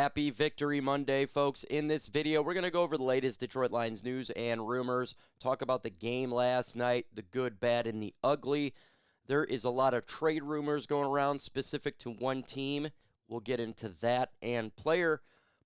Happy Victory Monday, folks. In this video, we're going to go over the latest Detroit Lions news and rumors, talk about the game last night, the good, bad, and the ugly. There is a lot of trade rumors going around specific to one team. We'll get into that. And player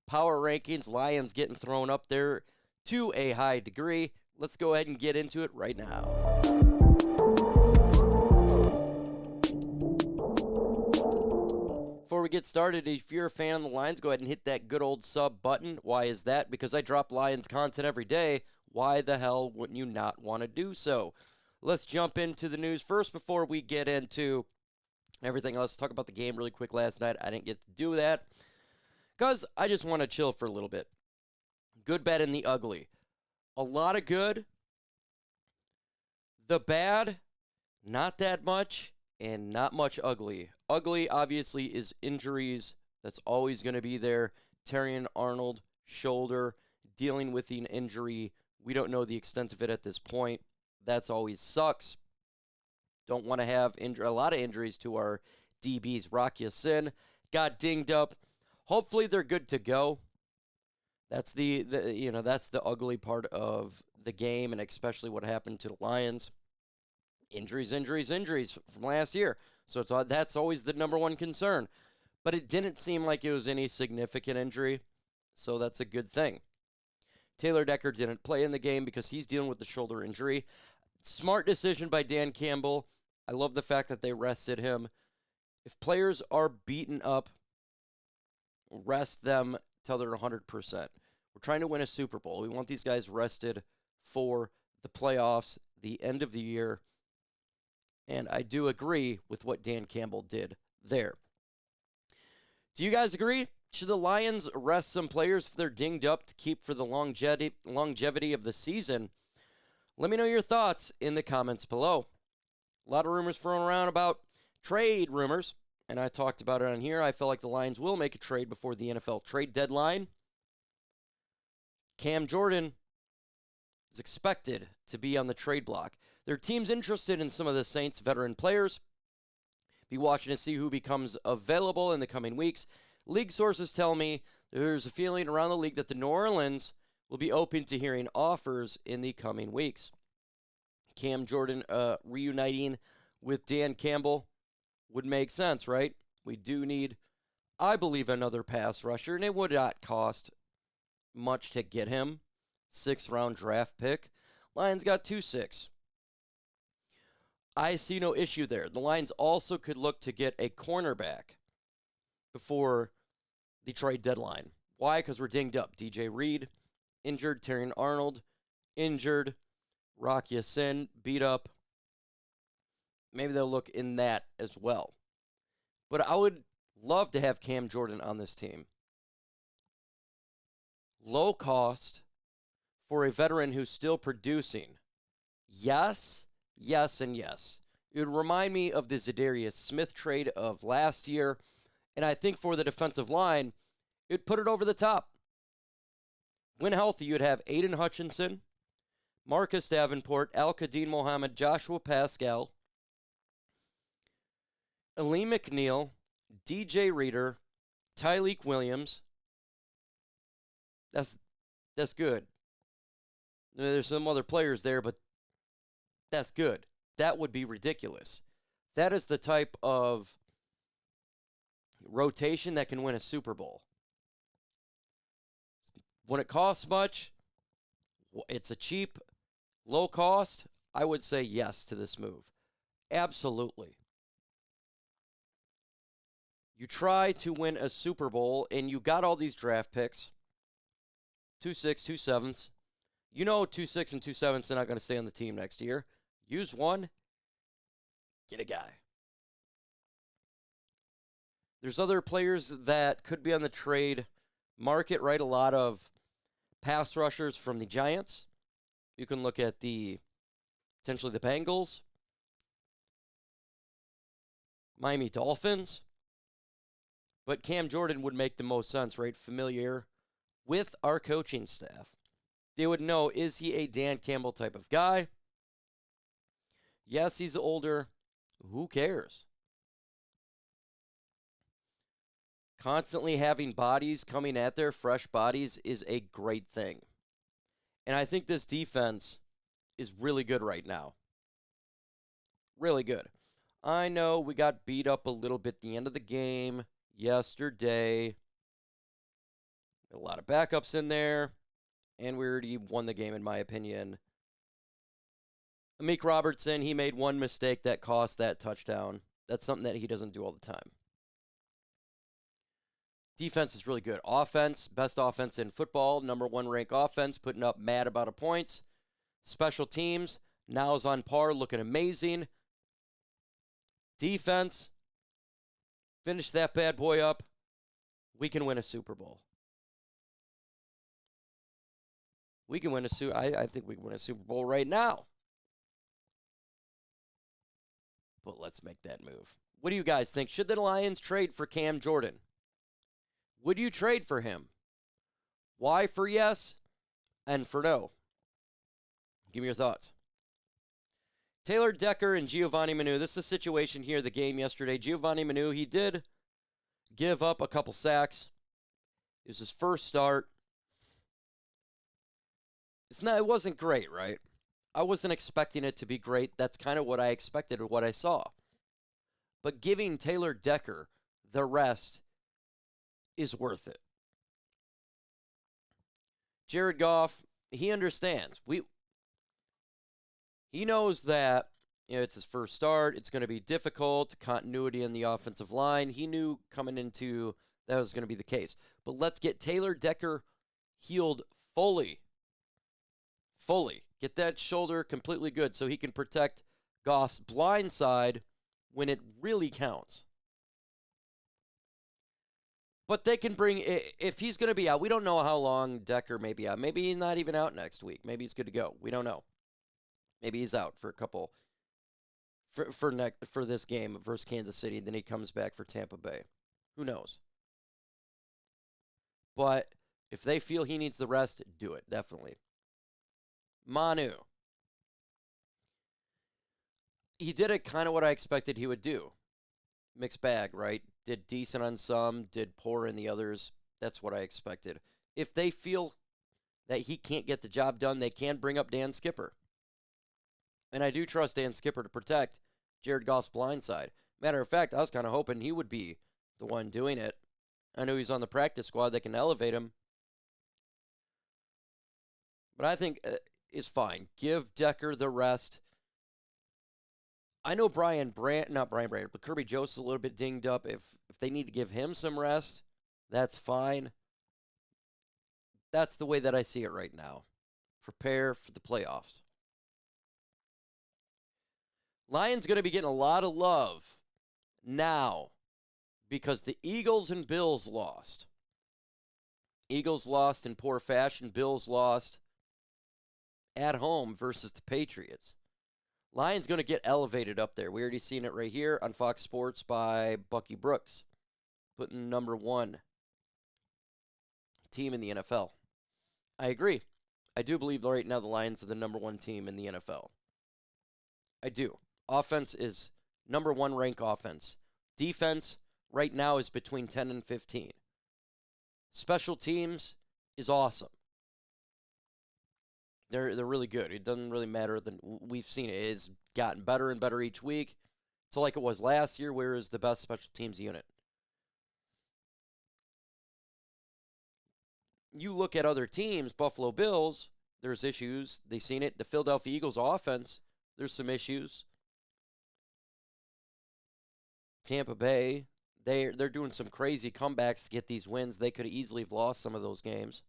power rankings, Lions getting thrown up there to a high degree. Let's go ahead and get into it right now. Before we get started, if you're a fan of the Lions, go ahead and hit that good old sub button. Why is that? Because I drop Lions content every day. Why the hell wouldn't you not want to do so? Let's jump into the news first before we get into everything else. Talk about the game really quick last night. I didn't get to do that because I just want to chill for a little bit. Good, bad, and the ugly. A lot of good. The bad, not that much. And not much ugly. Ugly, obviously, is injuries. That's always going to be there. Terrion Arnold, shoulder, dealing with an injury. We don't know the extent of it at this point. That's always sucks. Don't want to have a lot of injuries to our DBs. Rock Ya-Sin got dinged up. Hopefully, they're good to go. That's that's the ugly part of the game, and especially what happened to the Lions. Injuries from last year. So that's always the number one concern. But it didn't seem like it was any significant injury, so that's a good thing. Taylor Decker didn't play in the game because he's dealing with the shoulder injury. Smart decision by Dan Campbell. I love the fact that they rested him. If players are beaten up, rest them till they're 100%. We're trying to win a Super Bowl. We want these guys rested for the playoffs, the end of the year. And I do agree with what Dan Campbell did there. Do you guys agree? Should the Lions rest some players if they're dinged up to keep for the longevity of the season? Let me know your thoughts in the comments below. A lot of rumors thrown around about trade rumors, and I talked about it on here. I feel like the Lions will make a trade before the NFL trade deadline. Cam Jordan is expected to be on the trade block. There are teams interested in some of the Saints' veteran players. Be watching to see who becomes available in the coming weeks. League sources tell me there's a feeling around the league that the New Orleans will be open to hearing offers in the coming weeks. Cam Jordan reuniting with Dan Campbell would make sense, right? We do need, I believe, another pass rusher, and it would not cost much to get him. 6th-round draft pick. Lions got 2-6. I see no issue there. The Lions also could look to get a cornerback before the trade deadline. Why? Because we're dinged up. DJ Reed, injured. Terrion Arnold, injured. Rock Ya-Sin, beat up. Maybe they'll look in that as well. But I would love to have Cam Jordan on this team. Low cost for a veteran who's still producing. Yes, yes, and yes. It would remind me of the Zadarius Smith trade of last year, and I think for the defensive line, it would put it over the top. When healthy, you'd have Aiden Hutchinson, Marcus Davenport, Al-Qadim Mohammed, Joshua Pascal, Ali McNeil, DJ Reader, Tyleek Williams. That's good. There's some other players there, but that's good. That would be ridiculous. That is the type of rotation that can win a Super Bowl. When it costs much, it's a cheap, low cost, I would say yes to this move. Absolutely. You try to win a Super Bowl, and you got all these draft picks. 2-6, 2-7s. You know 2-6 and 2-7s are not going to stay on the team next year. Use one, get a guy. There's other players that could be on the trade market, right? A lot of pass rushers from the Giants. You can look at potentially the Bengals, Miami Dolphins. But Cam Jordan would make the most sense, right? Familiar with our coaching staff. They would know, is he a Dan Campbell type of guy? Yes, he's older. Who cares? Constantly having bodies coming at there, fresh bodies, is a great thing. And I think this defense is really good right now. Really good. I know we got beat up a little bit at the end of the game yesterday. A lot of backups in there, and we already won the game, in my opinion. Amik Robertson, he made one mistake that cost that touchdown. That's something that he doesn't do all the time. Defense is really good. Offense, best offense in football, number 1 ranked offense, putting up mad amount of points. Special teams, now is on par, looking amazing. Defense, finish that bad boy up. We can win a Super Bowl. We can win a I think we can win a Super Bowl right now. But let's make that move. What do you guys think? Should the Lions trade for Cam Jordan? Would you trade for him? Why for yes and for no? Give me your thoughts. Taylor Decker and Giovanni Manu. This is the situation here, the game yesterday. Giovanni Manu, he did give up a couple sacks. It was his first start. It wasn't great, right? I wasn't expecting it to be great. That's kind of what I expected or what I saw. But giving Taylor Decker the rest is worth it. Jared Goff, he understands. He knows that it's his first start. It's going to be difficult. Continuity in the offensive line. He knew coming into that was going to be the case. But let's get Taylor Decker healed fully. Get that shoulder completely good so he can protect Goff's blind side when it really counts. But they can bring, if he's going to be out, we don't know how long Decker may be out. Maybe he's not even out next week. Maybe he's good to go. We don't know. Maybe he's out for a couple, for this game versus Kansas City. Then he comes back for Tampa Bay. Who knows? But if they feel he needs the rest, do it, definitely. Manu. He did it kind of what I expected he would do. Mixed bag, right? Did decent on some, did poor in the others. That's what I expected. If they feel that he can't get the job done, they can bring up Dan Skipper. And I do trust Dan Skipper to protect Jared Goff's blind side. Matter of fact, I was kind of hoping he would be the one doing it. I know he's on the practice squad that can elevate him. But I think is fine. Give Decker the rest. I know not Brian Brandt, but Kirby Jones is a little bit dinged up. If they need to give him some rest, that's fine. That's the way that I see it right now. Prepare for the playoffs. Lions going to be getting a lot of love now because the Eagles and Bills lost. Eagles lost in poor fashion. Bills lost at home versus the Patriots. Lions going to get elevated up there. We already seen it right here on Fox Sports by Bucky Brooks, putting number 1 team in the NFL. I agree. I do believe right now the Lions are the number 1 team in the NFL. I do. Offense is number 1 rank offense. Defense right now is between 10 and 15. Special teams is awesome. They're really good. It doesn't really matter. We've seen it. It's gotten better and better each week. It's like it was last year, where is the best special teams unit. You look at other teams, Buffalo Bills, there's issues. They've seen it. The Philadelphia Eagles offense, there's some issues. Tampa Bay, they're doing some crazy comebacks to get these wins. They could easily have lost some of those games.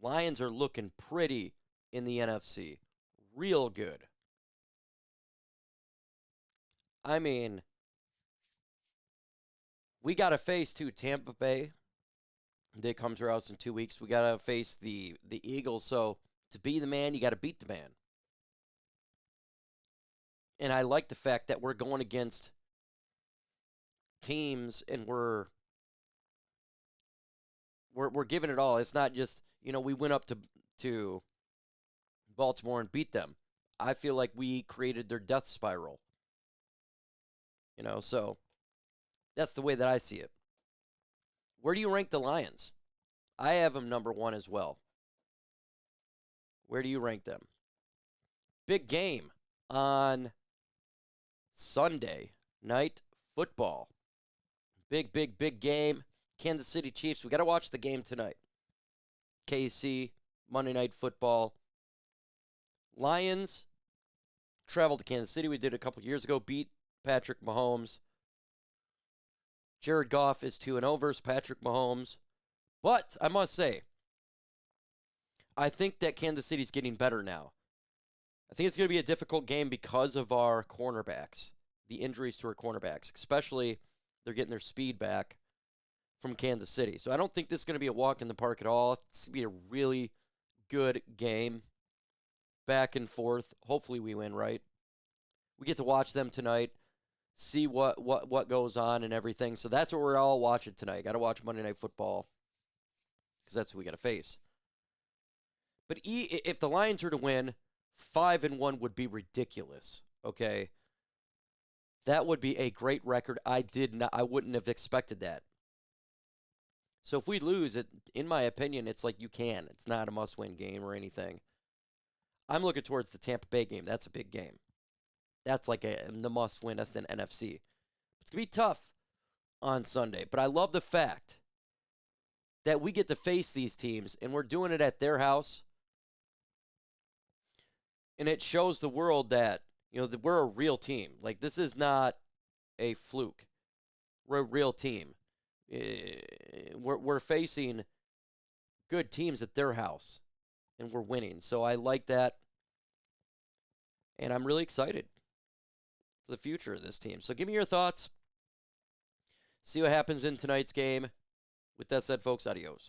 Lions are looking pretty in the NFC. Real good. I mean, we got to face, too, Tampa Bay. They come to our house in 2 weeks. We got to face the Eagles. So to be the man, you got to beat the man. And I like the fact that we're going against teams and we're giving it all. It's not just, we went up to Baltimore and beat them. I feel like we created their death spiral. So That's the way that I see it. Where do you rank the Lions? I have them number 1 as well. Where do you rank them? Big game on Sunday night football. Big game. Kansas City Chiefs. We got to watch the game tonight. KC, Monday Night Football. Lions traveled to Kansas City. We did it a couple years ago. Beat Patrick Mahomes. Jared Goff is 2-0 versus Patrick Mahomes. But I must say, I think that Kansas City's getting better now. I think it's going to be a difficult game because of our cornerbacks, the injuries to our cornerbacks, especially they're getting their speed back from Kansas City. So I don't think this is going to be a walk in the park at all. It's going to be a really good game, back and forth. Hopefully we win, right? We get to watch them tonight, see what goes on and everything. So that's what we're all watching tonight. Got to watch Monday Night Football because that's who we got to face. But if the Lions were to win, 5-1 would be ridiculous, okay? That would be a great record. I wouldn't have expected that. So if we lose, in my opinion, it's like you can. It's not a must-win game or anything. I'm looking towards the Tampa Bay game. That's a big game. That's like the must-win. That's an NFC. It's going to be tough on Sunday, but I love the fact that we get to face these teams, and we're doing it at their house. And it shows the world that, that we're a real team. Like, this is not a fluke. We're a real team. We're facing good teams at their house, and we're winning. So I like that, and I'm really excited for the future of this team. So give me your thoughts. See what happens in tonight's game. With that said, folks, adios.